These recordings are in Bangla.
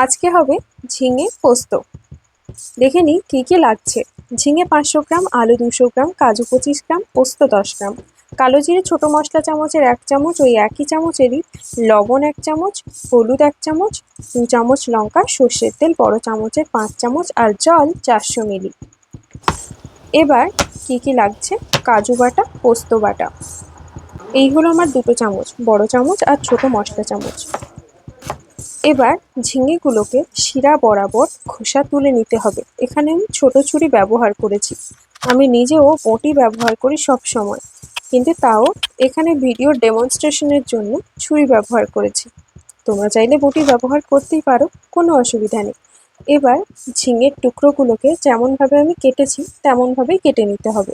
আজকে হবে ঝিঙে পোস্ত। দেখে নিই কী কী লাগছে। ঝিঙে 500 গ্রাম, আলু 200 গ্রাম, কাজু 25 গ্রাম, পোস্ত 10 গ্রাম, কালো জিরে ছোটো মশলা চামচের 1 চামচ, ওই একই চামচেরই লবণ 1 চামচ, হলুদ 1 চামচ, 2 চামচ লঙ্কা, সর্ষের তেল বড় চামচের 5 চামচ আর জল 400 মিলি। এবার কী কী লাগছে: কাজু বাটা, পোস্ত বাটা, এই হলো আমার 2 চামচ, বড় চামচ আর ছোটো মশলা চামচ। এবার ঝিঙেগুলোকে শিরা বরাবর খোসা তুলে নিতে হবে। এখানে আমি ছোটো ছুরি ব্যবহার করেছি। আমি নিজেও বঁটি ব্যবহার করি সব সময়, কিন্তু তাও এখানে ভিডিও ডেমনস্ট্রেশনের জন্য ছুরি ব্যবহার করেছি। তোমরা চাইলে বঁটি ব্যবহার করতেই পারো, কোনো অসুবিধা নেই। এবার ঝিঙের টুকরোগুলোকে যেমনভাবে আমি কেটেছি তেমনভাবেই কেটে নিতে হবে।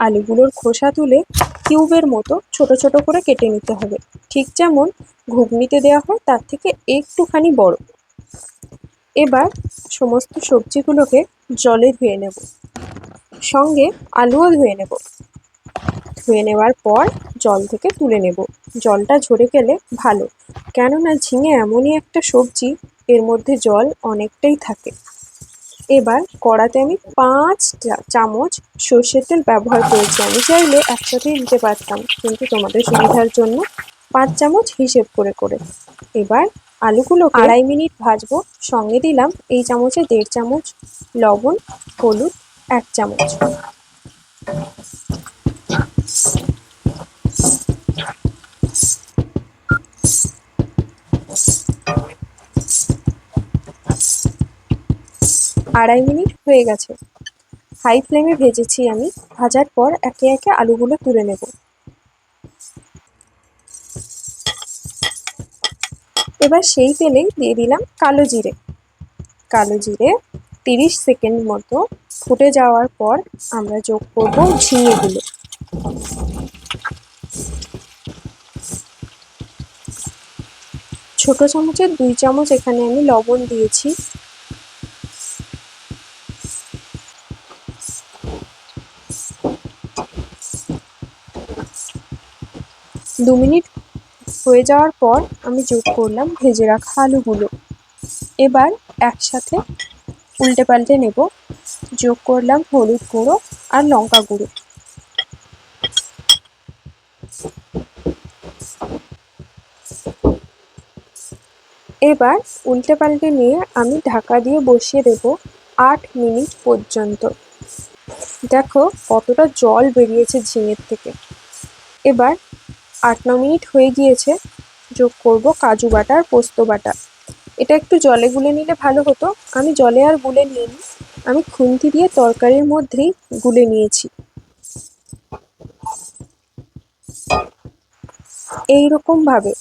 আলুগুলোর খোসা তুলে কিউবের মতো ছোট ছোট করে কেটে নিতে হবে, ঠিক যেমন ঘুগনিতে দেওয়া হয় তার থেকে একটুখানি বড়। এবার সমস্ত সবজিগুলোকে জলে ধুয়ে নেব, সঙ্গে আলুও ধুয়ে নেব। ধুয়ে নেওয়ার পর জল থেকে তুলে নেব। জলটা ঝরে গেলে ভালো, কেননা ঝিঙে এমনই একটা সবজি, এর মধ্যে জল অনেকটাই থাকে। এবার কড়াতে আমি 5 চামচ সর্ষের তেল ব্যবহার করেছি। আমি চাইলে একসাথেই দিতে পারতাম, কিন্তু তোমাদের সুবিধার জন্য 5 চামচ হিসেব করে করে। এবার আলুগুলো 2.5 মিনিট ভাজবো। সঙ্গে দিলাম এই চামচে 1.5 চামচ লবণ, হলুদ 1 চামচ। আড়াই মিনিট হয়ে গেছে। হাই ফ্লেমে ভেজেছি আমি। ভাজার পর একে একে আলুগুলো তুলে নেব। এবার সেই তেলেই দিয়ে দিলাম কালো জিরে। কালো জিরে 30 সেকেন্ড মতো ফুটে যাওয়ার পর আমরা যোগ করব ঝিঙেগুলো। ছোট চামচের 2 চামচ এখানে আমি লবণ দিয়েছি। দু মিনিট হয়ে যাওয়ার পর আমি যোগ করলাম ভেজে রাখা আলুগুলো। এবার একসাথে উল্টে পাল্টে নেব। যোগ করলাম হলুদ গুঁড়ো আর লঙ্কা গুঁড়ো। এবার উল্টে পাল্টে নিয়ে আমি ঢাকা দিয়ে বসিয়ে দেব 8 মিনিট পর্যন্ত। দেখো কতটা জল বেরিয়েছে ঝিঙের থেকে। এবার 8-9 মিনিট হয়ে গিয়েছে। যোগ করব কাজু বাটা আর পোস্ত বাটা। এটা একটু জলে গুলে নিলে ভালো হতো, আমি জলে আর গুলে নিইনি, আমি খুন্তি দিয়ে তরকারির মধ্যেই গুলে নিয়েছি। এইরকম ভাবে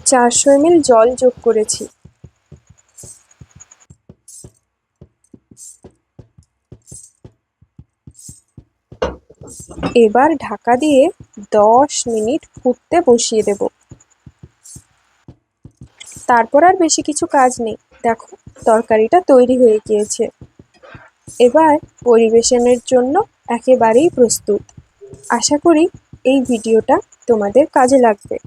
400 ml জল যোগ করেছি। এবার ঢাকা দিয়ে 10 মিনিট ফুটতে বসিয়ে দেব। তারপর আর বেশি কিছু কাজ নেই। দেখো তরকারিটা তৈরি হয়ে গিয়েছে। এবার পরিবেশনের জন্য একেবারেই প্রস্তুত। আশা করি এই ভিডিওটা তোমাদের কাজে লাগবে।